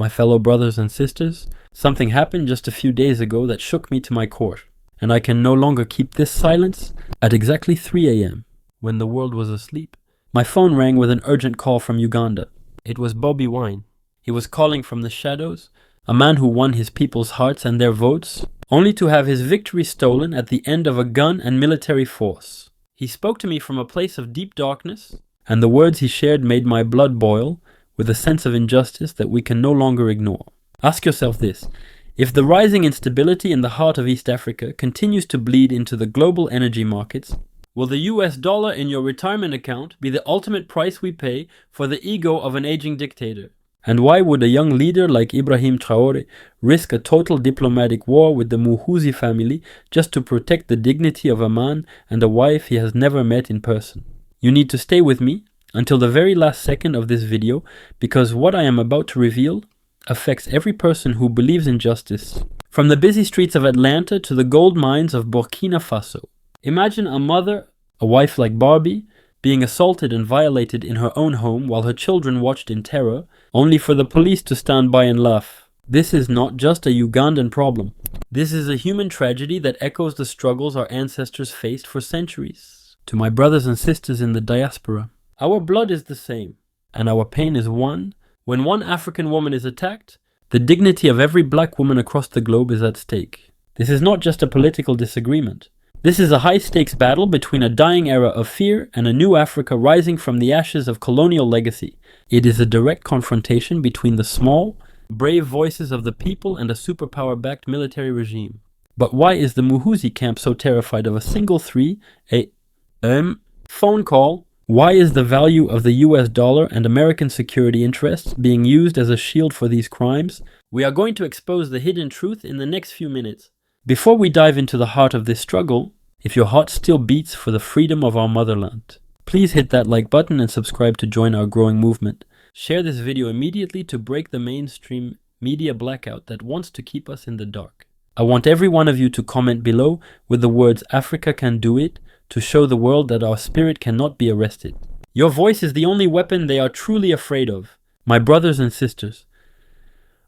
My fellow brothers and sisters, something happened just a few days ago that shook me to my core, and I can no longer keep this silence. At exactly 3 a.m., when the world was asleep, my phone rang with an urgent call from Uganda. It was Bobi Wine. He was calling from the shadows, a man who won his people's hearts and their votes, only to have his victory stolen at the end of a gun and military force. He spoke to me from a place of deep darkness, and the words he shared made my blood boil with a sense of injustice that we can no longer ignore. Ask yourself this: if the rising instability in the heart of East Africa continues to bleed into the global energy markets, will the US dollar in your retirement account be the ultimate price we pay for the ego of an aging dictator? And why would a young leader like Ibrahim Traore risk a total diplomatic war with the Muhoozi family just to protect the dignity of a man and a wife he has never met in person? You need to stay with me until the very last second of this video, because what I am about to reveal affects every person who believes in justice. From the busy streets of Atlanta to the gold mines of Burkina Faso. Imagine a mother, a wife like Barbie, being assaulted and violated in her own home while her children watched in terror, only for the police to stand by and laugh. This is not just a Ugandan problem. This is a human tragedy that echoes the struggles our ancestors faced for centuries. To my brothers and sisters in the diaspora, our blood is the same, and our pain is one. When one African woman is attacked, the dignity of every black woman across the globe is at stake. This is not just a political disagreement. This is a high-stakes battle between a dying era of fear and a new Africa rising from the ashes of colonial legacy. It is a direct confrontation between the small, brave voices of the people and a superpower-backed military regime. But why is the Muhoozi camp so terrified of a single 3 a.m. phone call? Why is the value of the US dollar and American security interests being used as a shield for these crimes? We are going to expose the hidden truth in the next few minutes. Before we dive into the heart of this struggle, if your heart still beats for the freedom of our motherland, please hit that like button and subscribe to join our growing movement. Share this video immediately to break the mainstream media blackout that wants to keep us in the dark. I want every one of you to comment below with the words "Africa can do it" to show the world that our spirit cannot be arrested. Your voice is the only weapon they are truly afraid of. My brothers and sisters,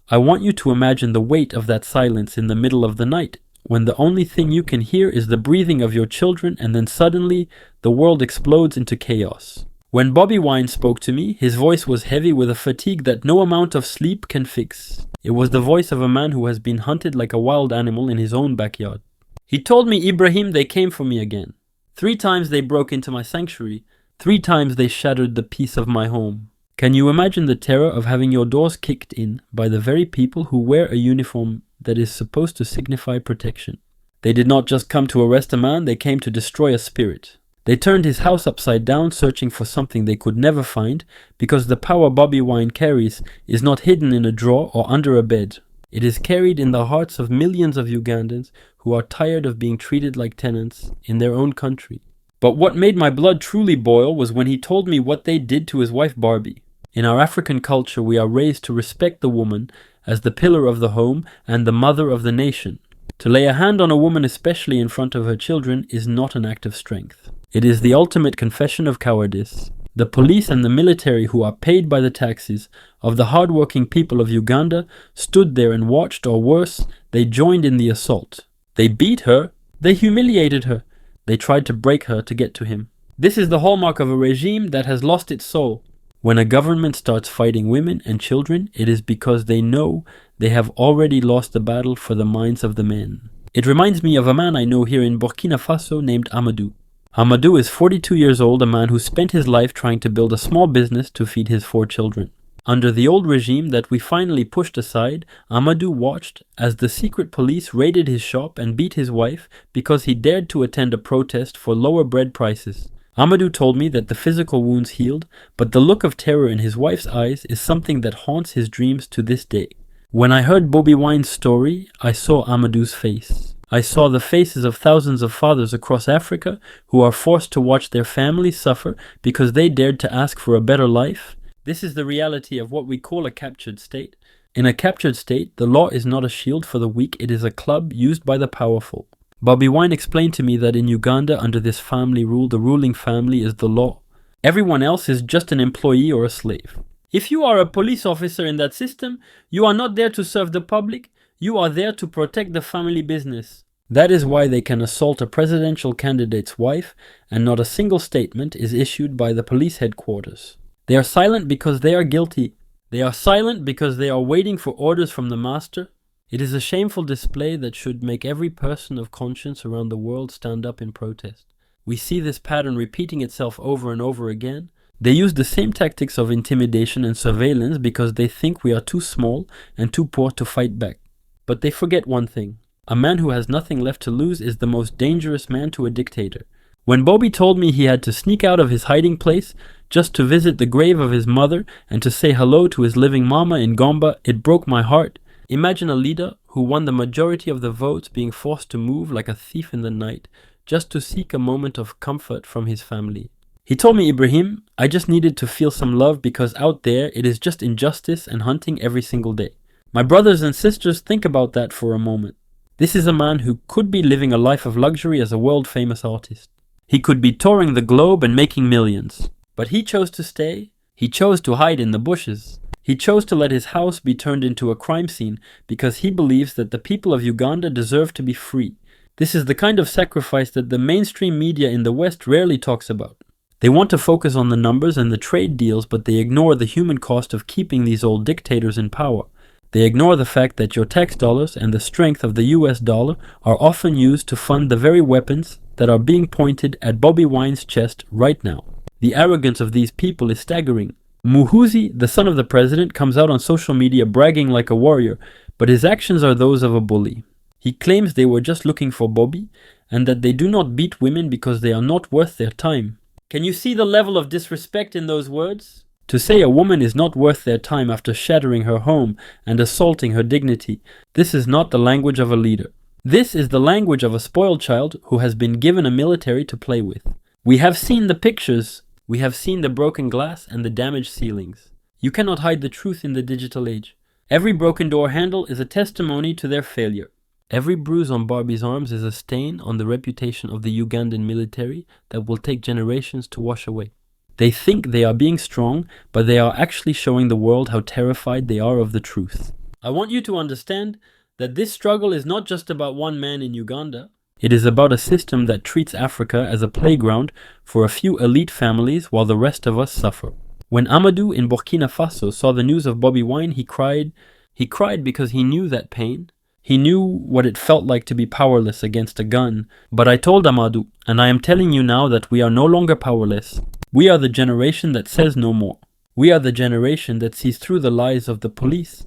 I want you to imagine the weight of that silence in the middle of the night, when the only thing you can hear is the breathing of your children, and then suddenly the world explodes into chaos. When Bobi Wine spoke to me, his voice was heavy with a fatigue that no amount of sleep can fix. It was the voice of a man who has been hunted like a wild animal in his own backyard. He told me, "Ibrahim, they came for me again. 3 times they broke into my sanctuary. 3 times they shattered the peace of my home." Can you imagine the terror of having your doors kicked in by the very people who wear a uniform that is supposed to signify protection? They did not just come to arrest a man, they came to destroy a spirit. They turned his house upside down, searching for something they could never find, because the power Bobi Wine carries is not hidden in a drawer or under a bed. It is carried in the hearts of millions of Ugandans who are tired of being treated like tenants in their own country. But what made my blood truly boil was when he told me what they did to his wife Barbie. In our African culture, we are raised to respect the woman as the pillar of the home and the mother of the nation. To lay a hand on a woman, especially in front of her children, is not an act of strength. It is the ultimate confession of cowardice. The police and the military, who are paid by the taxes of the hard-working people of Uganda, stood there and watched, or worse, they joined in the assault. They beat her, they humiliated her, they tried to break her to get to him. This is the hallmark of a regime that has lost its soul. When a government starts fighting women and children, it is because they know they have already lost the battle for the minds of the men. It reminds me of a man I know here in Burkina Faso named Amadou. Amadou is 42 years old, a man who spent his life trying to build a small business to feed his 4 children. Under the old regime that we finally pushed aside, Amadou watched as the secret police raided his shop and beat his wife because he dared to attend a protest for lower bread prices. Amadou told me that the physical wounds healed, but the look of terror in his wife's eyes is something that haunts his dreams to this day. When I heard Bobi Wine's story, I saw Amadou's face. I saw the faces of thousands of fathers across Africa who are forced to watch their families suffer because they dared to ask for a better life. This is the reality of what we call a captured state. In a captured state, the law is not a shield for the weak, it is a club used by the powerful. Bobi Wine explained to me that in Uganda, under this family rule, the ruling family is the law. Everyone else is just an employee or a slave. If you are a police officer in that system, you are not there to serve the public, you are there to protect the family business. That is why they can assault a presidential candidate's wife, and not a single statement is issued by the police headquarters. They are silent because they are guilty. They are silent because they are waiting for orders from the master. It is a shameful display that should make every person of conscience around the world stand up in protest. We see this pattern repeating itself over and over again. They use the same tactics of intimidation and surveillance because they think we are too small and too poor to fight back. But they forget one thing. A man who has nothing left to lose is the most dangerous man to a dictator. When Bobi told me he had to sneak out of his hiding place just to visit the grave of his mother and to say hello to his living mama in Gomba, it broke my heart. Imagine a leader who won the majority of the votes being forced to move like a thief in the night just to seek a moment of comfort from his family. He told me, Ibrahim, I just needed to feel some love because out there it is just injustice and hunting every single day. My brothers and sisters, think about that for a moment. This is a man who could be living a life of luxury as a world-famous artist. He could be touring the globe and making millions. But he chose to stay. He chose to hide in the bushes. He chose to let his house be turned into a crime scene because he believes that the people of Uganda deserve to be free. This is the kind of sacrifice that the mainstream media in the West rarely talks about. They want to focus on the numbers and the trade deals, but they ignore the human cost of keeping these old dictators in power. They ignore the fact that your tax dollars and the strength of the US dollar are often used to fund the very weapons that are being pointed at Bobi Wine's chest right now. The arrogance of these people is staggering. Muhoozi, the son of the president, comes out on social media bragging like a warrior, but his actions are those of a bully. He claims they were just looking for Bobi, and that they do not beat women because they are not worth their time. Can you see the level of disrespect in those words? To say a woman is not worth their time after shattering her home and assaulting her dignity, this is not the language of a leader. This is the language of a spoiled child who has been given a military to play with. We have seen the pictures. We have seen the broken glass and the damaged ceilings. You cannot hide the truth in the digital age. Every broken door handle is a testimony to their failure. Every bruise on Barbie's arms is a stain on the reputation of the Ugandan military that will take generations to wash away. They think they are being strong, but they are actually showing the world how terrified they are of the truth. I want you to understand that this struggle is not just about one man in Uganda. It is about a system that treats Africa as a playground for a few elite families while the rest of us suffer. When Amadou in Burkina Faso saw the news of Bobi Wine, he cried. He cried because he knew that pain. He knew what it felt like to be powerless against a gun. But I told Amadou, and I am telling you now, that we are no longer powerless. We are the generation that says no more. We are the generation that sees through the lies of the police,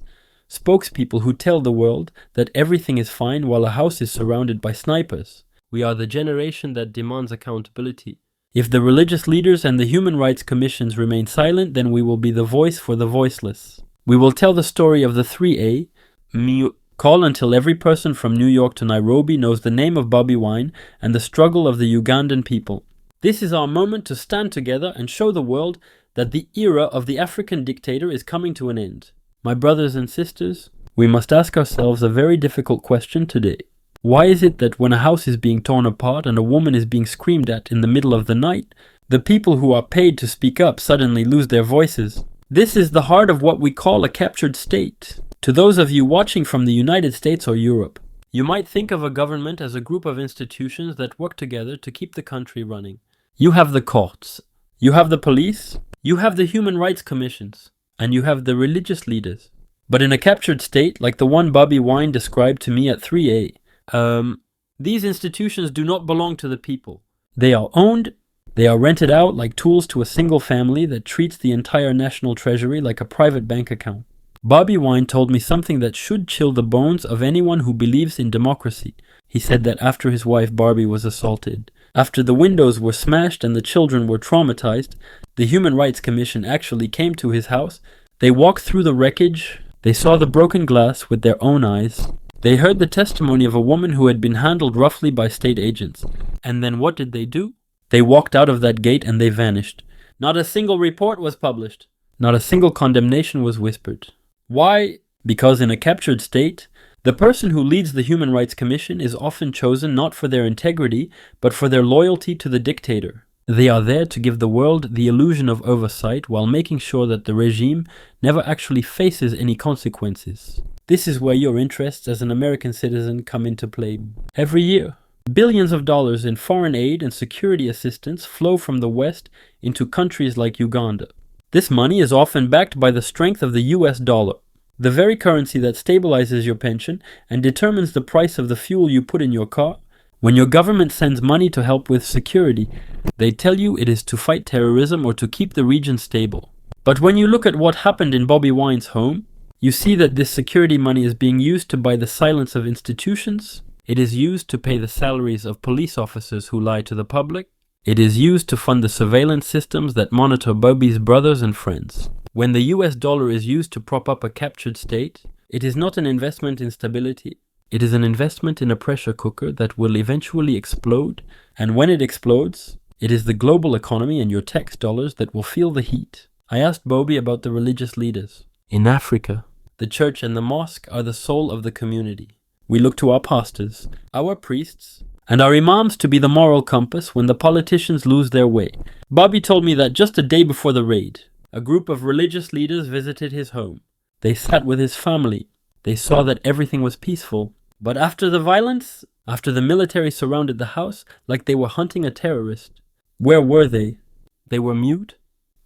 spokespeople who tell the world that everything is fine while a house is surrounded by snipers. We are the generation that demands accountability. If the religious leaders and the human rights commissions remain silent, then we will be the voice for the voiceless. We will tell the story of the 3A, call until every person from New York to Nairobi knows the name of Bobi Wine and the struggle of the Ugandan people. This is our moment to stand together and show the world that the era of the African dictator is coming to an end. My brothers and sisters, we must ask ourselves a very difficult question today. Why is it that when a house is being torn apart and a woman is being screamed at in the middle of the night, the people who are paid to speak up suddenly lose their voices? This is the heart of what we call a captured state. To those of you watching from the United States or Europe, you might think of a government as a group of institutions that work together to keep the country running. You have the courts, you have the police, you have the human rights commissions, and you have the religious leaders. But in a captured state, like the one Bobi Wine described to me at 3A, these institutions do not belong to the people. They are owned, they are rented out like tools to a single family that treats the entire national treasury like a private bank account. Bobi Wine told me something that should chill the bones of anyone who believes in democracy. He said that after his wife Barbie was assaulted, after the windows were smashed and the children were traumatized, the Human Rights Commission actually came to his house. They walked through the wreckage. They saw the broken glass with their own eyes. They heard the testimony of a woman who had been handled roughly by state agents. And then what did they do? They walked out of that gate and they vanished. Not a single report was published. Not a single condemnation was whispered. Why? Because in a captured state, the person who leads the Human Rights Commission is often chosen not for their integrity, but for their loyalty to the dictator. They are there to give the world the illusion of oversight while making sure that the regime never actually faces any consequences. This is where your interests as an American citizen come into play. Every year, billions of dollars in foreign aid and security assistance flow from the West into countries like Uganda. This money is often backed by the strength of the US dollar, the very currency that stabilizes your pension and determines the price of the fuel you put in your car. When your government sends money to help with security, they tell you it is to fight terrorism or to keep the region stable. But when you look at what happened in Bobi Wine's home, you see that this security money is being used to buy the silence of institutions. It is used to pay the salaries of police officers who lie to the public. It is used to fund the surveillance systems that monitor Bobi's brothers and friends. When the US dollar is used to prop up a captured state, it is not an investment in stability. It is an investment in a pressure cooker that will eventually explode, and when it explodes, it is the global economy and your tax dollars that will feel the heat. I asked Bobi about the religious leaders. In Africa, the church and the mosque are the soul of the community. We look to our pastors, our priests, and our imams to be the moral compass when the politicians lose their way. Bobi told me that just a day before the raid, a group of religious leaders visited his home. They sat with his family. They saw that everything was peaceful. But after the violence, after the military surrounded the house like they were hunting a terrorist, where were they? They were mute.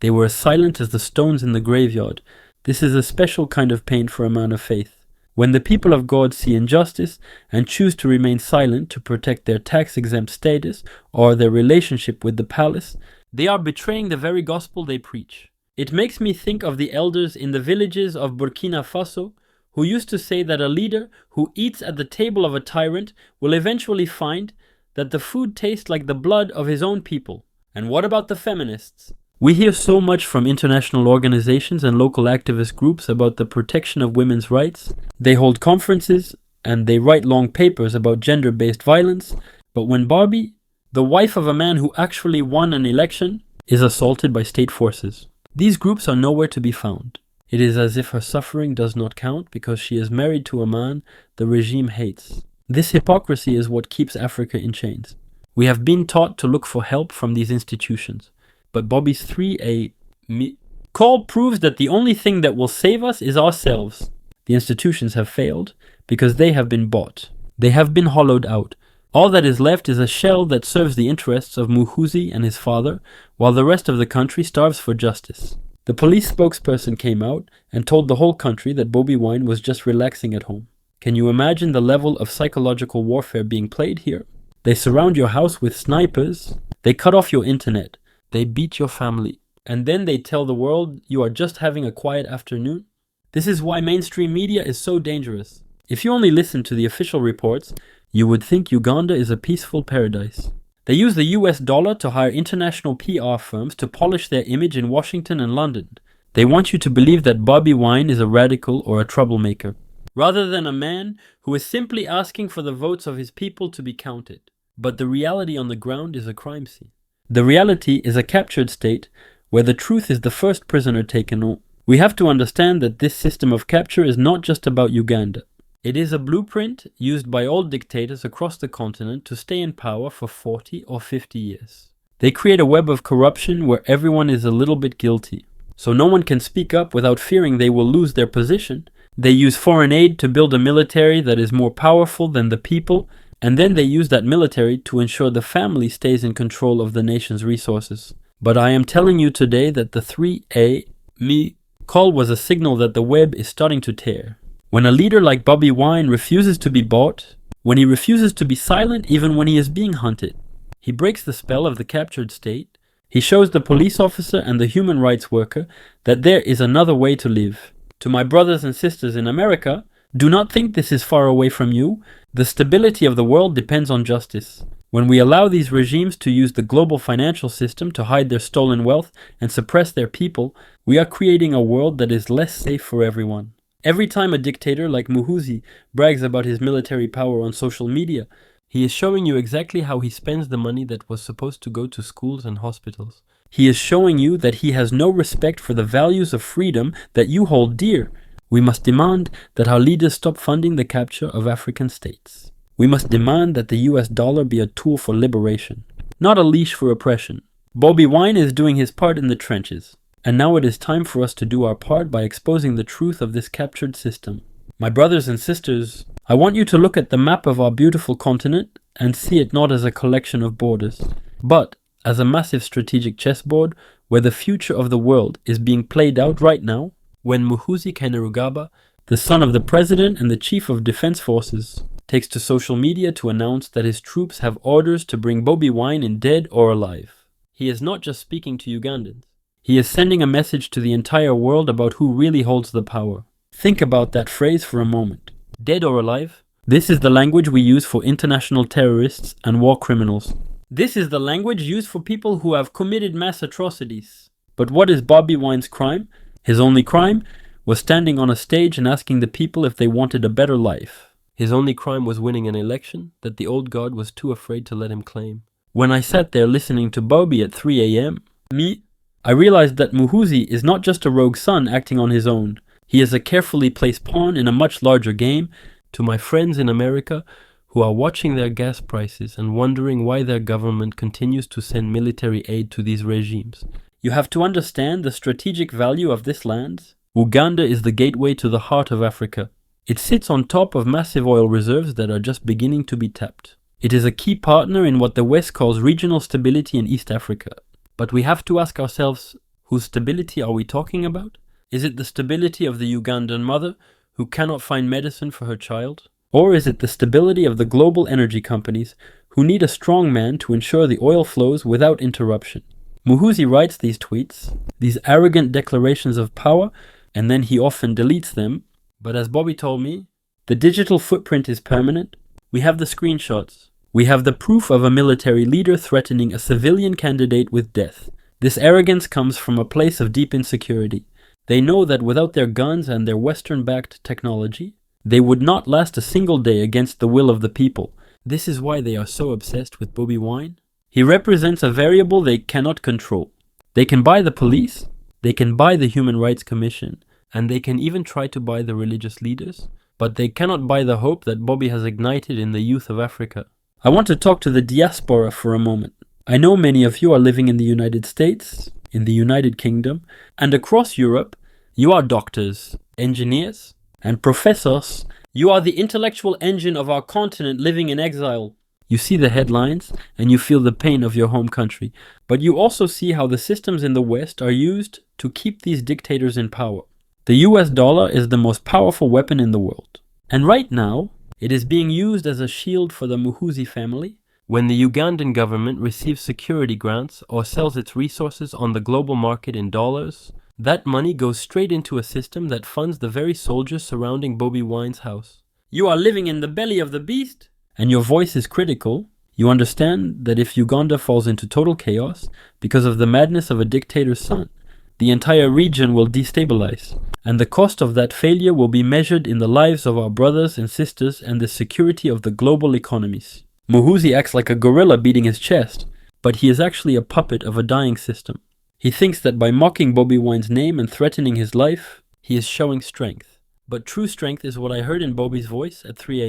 They were as silent as the stones in the graveyard. This is a special kind of pain for a man of faith. When the people of God see injustice and choose to remain silent to protect their tax-exempt status or their relationship with the palace, they are betraying the very gospel they preach. It makes me think of the elders in the villages of Burkina Faso who used to say that a leader who eats at the table of a tyrant will eventually find that the food tastes like the blood of his own people. And what about the feminists? We hear so much from international organizations and local activist groups about the protection of women's rights. They hold conferences and they write long papers about gender-based violence. But when Bobi, the wife of a man who actually won an election, is assaulted by state forces, these groups are nowhere to be found. It is as if her suffering does not count because she is married to a man the regime hates. This hypocrisy is what keeps Africa in chains. We have been taught to look for help from these institutions. But Bobi's 3A call proves that the only thing that will save us is ourselves. The institutions have failed because they have been bought. They have been hollowed out. All that is left is a shell that serves the interests of Muhoozi and his father, while the rest of the country starves for justice. The police spokesperson came out and told the whole country that Bobi Wine was just relaxing at home. Can you imagine the level of psychological warfare being played here? They surround your house with snipers, they cut off your internet, they beat your family, and then they tell the world you are just having a quiet afternoon? This is why mainstream media is so dangerous. If you only listen to the official reports, you would think Uganda is a peaceful paradise. They use the US dollar to hire international PR firms to polish their image in Washington and London. They want you to believe that Bobi Wine is a radical or a troublemaker, rather than a man who is simply asking for the votes of his people to be counted. But the reality on the ground is a crime scene. The reality is a captured state where the truth is the first prisoner taken on. We have to understand that this system of capture is not just about Uganda. It is a blueprint used by all dictators across the continent to stay in power for 40 or 50 years. They create a web of corruption where everyone is a little bit guilty, so no one can speak up without fearing they will lose their position. They use foreign aid to build a military that is more powerful than the people, and then they use that military to ensure the family stays in control of the nation's resources. But I am telling you today that the 3A call was a signal that the web is starting to tear. When a leader like Bobi Wine refuses to be bought, when he refuses to be silent even when he is being hunted, he breaks the spell of the captured state. He shows the police officer and the human rights worker that there is another way to live. To my brothers and sisters in America, do not think this is far away from you. The stability of the world depends on justice. When we allow these regimes to use the global financial system to hide their stolen wealth and suppress their people, we are creating a world that is less safe for everyone. Every time a dictator like Muhoozi brags about his military power on social media, he is showing you exactly how he spends the money that was supposed to go to schools and hospitals. He is showing you that he has no respect for the values of freedom that you hold dear. We must demand that our leaders stop funding the capture of African states. We must demand that the US dollar be a tool for liberation, not a leash for oppression. Bobi Wine is doing his part in the trenches, and now it is time for us to do our part by exposing the truth of this captured system. My brothers and sisters, I want you to look at the map of our beautiful continent and see it not as a collection of borders, but as a massive strategic chessboard where the future of the world is being played out right now, when Muhoozi Kainerugaba, the son of the president and the chief of defense forces, takes to social media to announce that his troops have orders to bring Bobi Wine in dead or alive. He is not just speaking to Ugandans. He is sending a message to the entire world about who really holds the power. Think about that phrase for a moment. Dead or alive? This is the language we use for international terrorists and war criminals. This is the language used for people who have committed mass atrocities. But what is Bobi Wine's crime? His only crime was standing on a stage and asking the people if they wanted a better life. His only crime was winning an election that the old guard was too afraid to let him claim. When I sat there listening to Bobi at 3 a.m., I realized that Muhoozi is not just a rogue son acting on his own. He is a carefully placed pawn in a much larger game. To my friends in America who are watching their gas prices and wondering why their government continues to send military aid to these regimes, you have to understand the strategic value of this land. Uganda is the gateway to the heart of Africa. It sits on top of massive oil reserves that are just beginning to be tapped. It is a key partner in what the West calls regional stability in East Africa. But we have to ask ourselves, whose stability are we talking about? Is it the stability of the Ugandan mother who cannot find medicine for her child? Or is it the stability of the global energy companies who need a strong man to ensure the oil flows without interruption? Muhoozi writes these tweets, these arrogant declarations of power, and then he often deletes them. But as Bobi told me, the digital footprint is permanent. We have the screenshots. We have the proof of a military leader threatening a civilian candidate with death. This arrogance comes from a place of deep insecurity. They know that without their guns and their Western-backed technology, they would not last a single day against the will of the people. This is why they are so obsessed with Bobi Wine. He represents a variable they cannot control. They can buy the police, they can buy the Human Rights Commission, and they can even try to buy the religious leaders, but they cannot buy the hope that Bobi has ignited in the youth of Africa. I want to talk to the diaspora for a moment. I know many of you are living in the United States, in the United Kingdom, and across Europe. You are doctors, engineers, and professors. You are the intellectual engine of our continent living in exile. You see the headlines and you feel the pain of your home country, but you also see how the systems in the West are used to keep these dictators in power. The US dollar is the most powerful weapon in the world. And right now, it is being used as a shield for the Muhoozi family. When the Ugandan government receives security grants or sells its resources on the global market in dollars, that money goes straight into a system that funds the very soldiers surrounding Bobi Wine's house. You are living in the belly of the beast, and your voice is critical. You understand that if Uganda falls into total chaos because of the madness of a dictator's son, the entire region will destabilize, and the cost of that failure will be measured in the lives of our brothers and sisters and the security of the global economies. Muhoozi acts like a gorilla beating his chest, but he is actually a puppet of a dying system. He thinks that by mocking Bobi Wine's name and threatening his life, he is showing strength. But true strength is what I heard in Bobi's voice at 3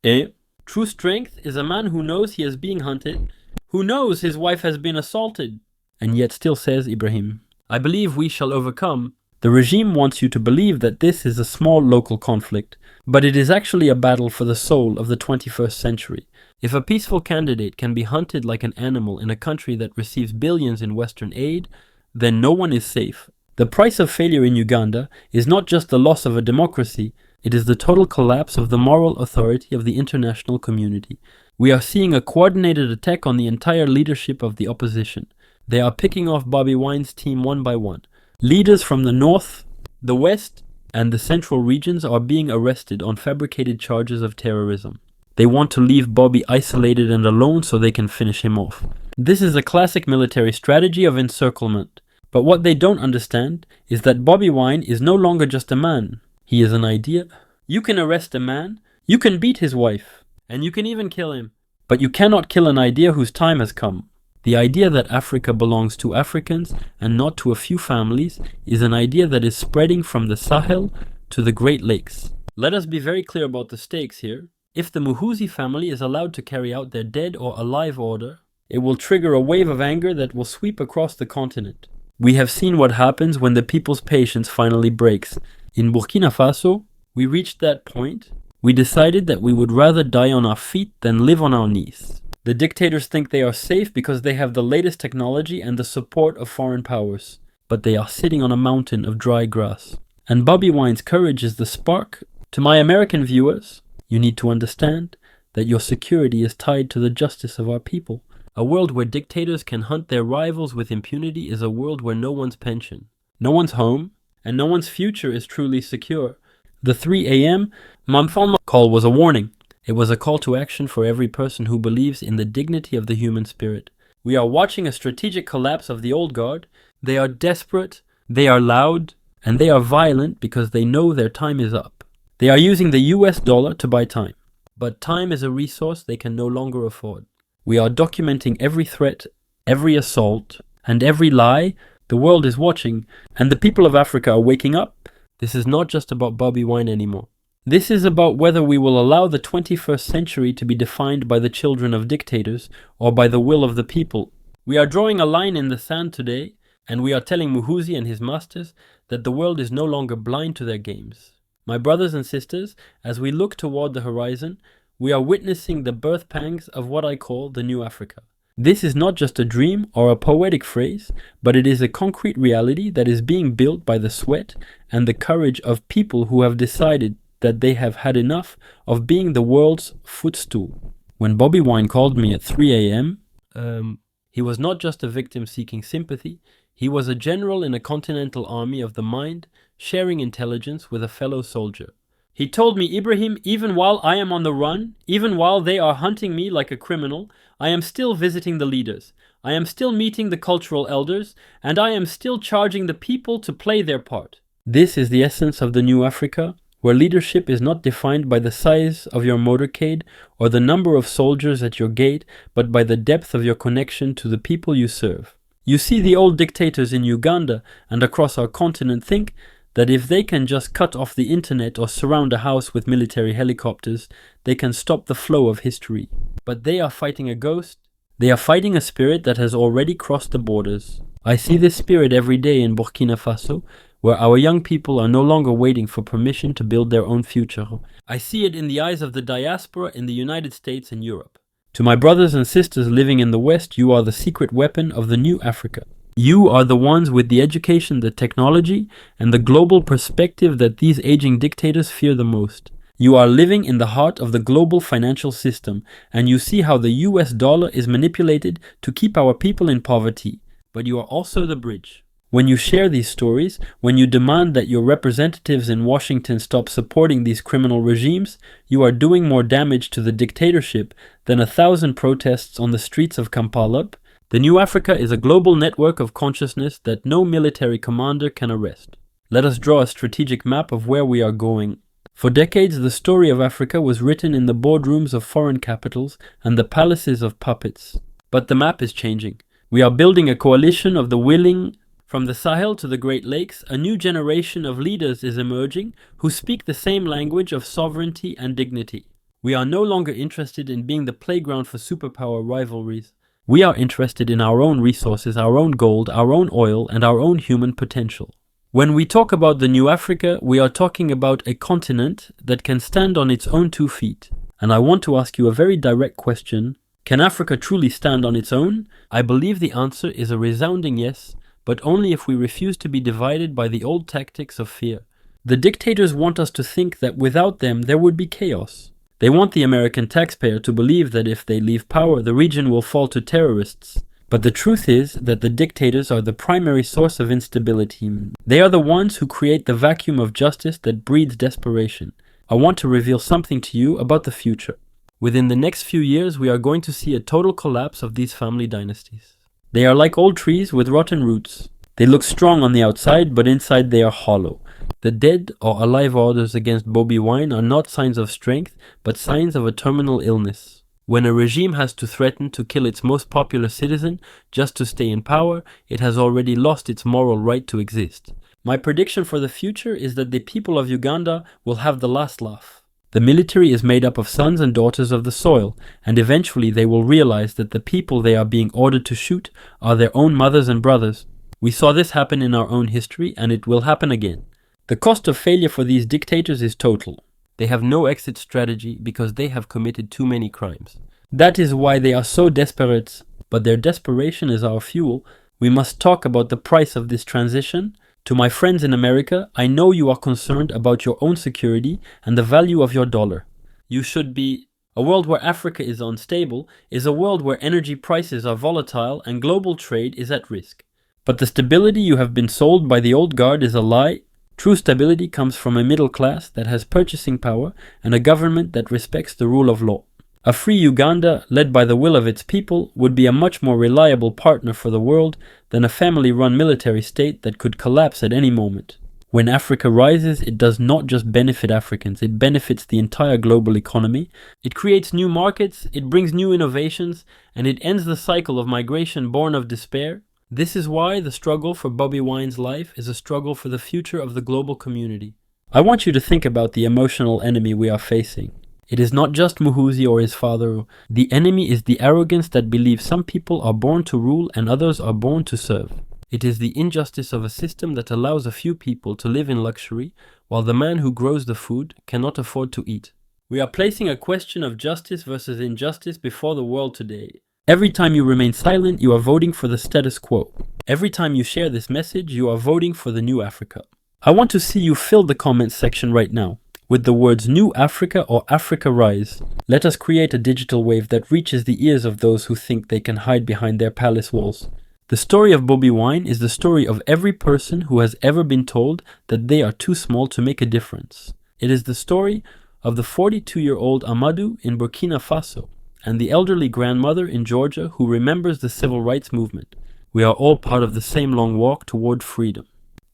a.m. True strength is a man who knows he is being hunted, who knows his wife has been assaulted, and yet still says, Ibrahim, I believe we shall overcome. The regime wants you to believe that this is a small local conflict, but it is actually a battle for the soul of the 21st century. If a peaceful candidate can be hunted like an animal in a country that receives billions in Western aid, then no one is safe. The price of failure in Uganda is not just the loss of a democracy, it is the total collapse of the moral authority of the international community. We are seeing a coordinated attack on the entire leadership of the opposition. They are picking off Bobi Wine's team one by one. Leaders from the north, the west, and the central regions are being arrested on fabricated charges of terrorism. They want to leave Bobi isolated and alone so they can finish him off. This is a classic military strategy of encirclement. But what they don't understand is that Bobi Wine is no longer just a man. He is an idea. You can arrest a man, you can beat his wife, and you can even kill him. But you cannot kill an idea whose time has come. The idea that Africa belongs to Africans and not to a few families is an idea that is spreading from the Sahel to the Great Lakes. Let us be very clear about the stakes here. If the Muhoozi family is allowed to carry out their dead or alive order, it will trigger a wave of anger that will sweep across the continent. We have seen what happens when the people's patience finally breaks. In Burkina Faso, we reached that point. We decided that we would rather die on our feet than live on our knees. The dictators think they are safe because they have the latest technology and the support of foreign powers. But they are sitting on a mountain of dry grass. And Bobi Wine's courage is the spark. To my American viewers, you need to understand that your security is tied to the justice of our people. A world where dictators can hunt their rivals with impunity is a world where no one's pension, no one's home, and no one's future is truly secure. The 3 a.m. Mamfalma call was a warning. It was a call to action for every person who believes in the dignity of the human spirit. We are watching a strategic collapse of the old guard. They are desperate, they are loud, and they are violent because they know their time is up. They are using the US dollar to buy time. But time is a resource they can no longer afford. We are documenting every threat, every assault, and every lie. The world is watching, and the people of Africa are waking up. This is not just about Bobi Wine anymore. This is about whether we will allow the 21st century to be defined by the children of dictators or by the will of the people. We are drawing a line in the sand today, and we are telling Muhoozi and his masters that the world is no longer blind to their games. My brothers and sisters, as we look toward the horizon, we are witnessing the birth pangs of what I call the new Africa. This is not just a dream or a poetic phrase, but it is a concrete reality that is being built by the sweat and the courage of people who have decided that they have had enough of being the world's footstool. When Bobi Wine called me at 3 a.m., he was not just a victim seeking sympathy, he was a general in a continental army of the mind, sharing intelligence with a fellow soldier. He told me, Ibrahim, even while I am on the run, even while they are hunting me like a criminal, I am still visiting the leaders. I am still meeting the cultural elders, and I am still charging the people to play their part. This is the essence of the new Africa, where leadership is not defined by the size of your motorcade or the number of soldiers at your gate, but by the depth of your connection to the people you serve. You see, the old dictators in Uganda and across our continent think that if they can just cut off the internet or surround a house with military helicopters, they can stop the flow of history. But they are fighting a ghost. They are fighting a spirit that has already crossed the borders. I see this spirit every day in Burkina Faso, where our young people are no longer waiting for permission to build their own future. I see it in the eyes of the diaspora in the United States and Europe. To my brothers and sisters living in the West, you are the secret weapon of the new Africa. You are the ones with the education, the technology, and the global perspective that these aging dictators fear the most. You are living in the heart of the global financial system, and you see how the US dollar is manipulated to keep our people in poverty. But you are also the bridge. When you share these stories, when you demand that your representatives in Washington stop supporting these criminal regimes, you are doing more damage to the dictatorship than 1,000 protests on the streets of Kampala. The new Africa is a global network of consciousness that no military commander can arrest. Let us draw a strategic map of where we are going. For decades, the story of Africa was written in the boardrooms of foreign capitals and the palaces of puppets. But the map is changing. We are building a coalition of the willing. From the Sahel to the Great Lakes, a new generation of leaders is emerging who speak the same language of sovereignty and dignity. We are no longer interested in being the playground for superpower rivalries. We are interested in our own resources, our own gold, our own oil, and our own human potential. When we talk about the new Africa, we are talking about a continent that can stand on its own 2 feet. And I want to ask you a very direct question. Can Africa truly stand on its own? I believe the answer is a resounding yes, but only if we refuse to be divided by the old tactics of fear. The dictators want us to think that without them there would be chaos. They want the American taxpayer to believe that if they leave power, the region will fall to terrorists. But the truth is that the dictators are the primary source of instability. They are the ones who create the vacuum of justice that breeds desperation. I want to reveal something to you about the future. Within the next few years, we are going to see a total collapse of these family dynasties. They are like old trees with rotten roots. They look strong on the outside, but inside they are hollow. The dead or alive orders against Bobi Wine are not signs of strength, but signs of a terminal illness. When a regime has to threaten to kill its most popular citizen just to stay in power, it has already lost its moral right to exist. My prediction for the future is that the people of Uganda will have the last laugh. The military is made up of sons and daughters of the soil, and eventually they will realize that the people they are being ordered to shoot are their own mothers and brothers. We saw this happen in our own history, and it will happen again. The cost of failure for these dictators is total. They have no exit strategy because they have committed too many crimes. That is why they are so desperate, but their desperation is our fuel. We must talk about the price of this transition. To my friends in America, I know you are concerned about your own security and the value of your dollar. You should be. A world where Africa is unstable is a world where energy prices are volatile and global trade is at risk. But the stability you have been sold by the old guard is a lie. True stability comes from a middle class that has purchasing power and a government that respects the rule of law. A free Uganda, led by the will of its people, would be a much more reliable partner for the world than a family-run military state that could collapse at any moment. When Africa rises, it does not just benefit Africans, it benefits the entire global economy. It creates new markets, it brings new innovations, and it ends the cycle of migration born of despair. This is why the struggle for Bobi Wine's life is a struggle for the future of the global community. I want you to think about the emotional enemy we are facing. It is not just Muhoozi or his father. The enemy is the arrogance that believes some people are born to rule and others are born to serve. It is the injustice of a system that allows a few people to live in luxury, while the man who grows the food cannot afford to eat. We are placing a question of justice versus injustice before the world today. Every time you remain silent, you are voting for the status quo. Every time you share this message, you are voting for the new Africa. I want to see you fill the comments section right now with the words New Africa or Africa Rise. Let us create a digital wave that reaches the ears of those who think they can hide behind their palace walls. The story of Bobi Wine is the story of every person who has ever been told that they are too small to make a difference. It is the story of the 42-year-old Amadou in Burkina Faso and the elderly grandmother in Georgia who remembers the civil rights movement. We are all part of the same long walk toward freedom.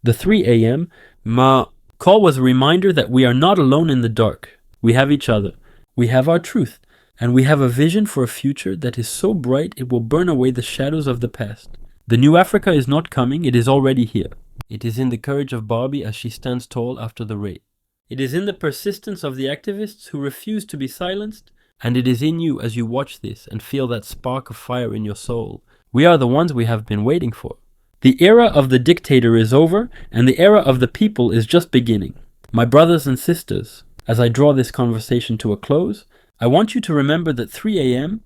The 3 a.m. call was a reminder that we are not alone in the dark. We have each other. We have our truth. And we have a vision for a future that is so bright it will burn away the shadows of the past. The new Africa is not coming, it is already here. It is in the courage of Barbie as she stands tall after the raid. It is in the persistence of the activists who refuse to be silenced. And it is in you as you watch this and feel that spark of fire in your soul. We are the ones we have been waiting for. The era of the dictator is over, and the era of the people is just beginning. My brothers and sisters, as I draw this conversation to a close, I want you to remember that 3 a.m.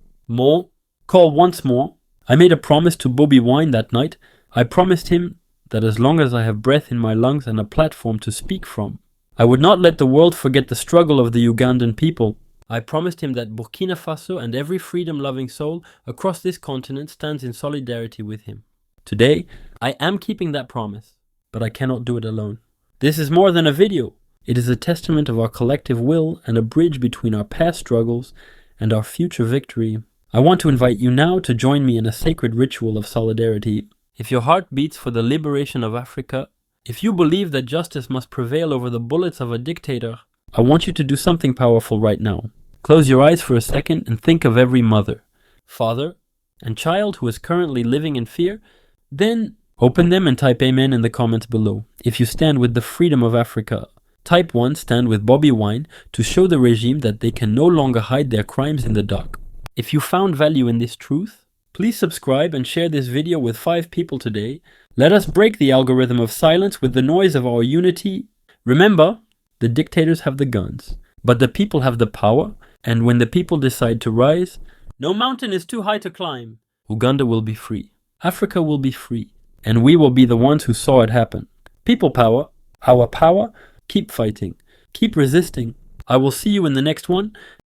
call once more. I made a promise to Bobi Wine that night. I promised him that as long as I have breath in my lungs and a platform to speak from, I would not let the world forget the struggle of the Ugandan people. I promised him that Burkina Faso and every freedom-loving soul across this continent stands in solidarity with him. Today, I am keeping that promise, but I cannot do it alone. This is more than a video. It is a testament of our collective will and a bridge between our past struggles and our future victory. I want to invite you now to join me in a sacred ritual of solidarity. If your heart beats for the liberation of Africa, if you believe that justice must prevail over the bullets of a dictator, I want you to do something powerful right now. Close your eyes for a second and think of every mother, father, and child who is currently living in fear. Then open them and type Amen in the comments below. If you stand with the freedom of Africa, type 1, stand with Bobi Wine to show the regime that they can no longer hide their crimes in the dark. If you found value in this truth, please subscribe and share this video with 5 people today. Let us break the algorithm of silence with the noise of our unity. Remember, the dictators have the guns, but the people have the power, and when the people decide to rise, no mountain is too high to climb. Uganda will be free. Africa will be free, and we will be the ones who saw it happen. People power, our power, keep fighting, keep resisting. I will see you in the next one.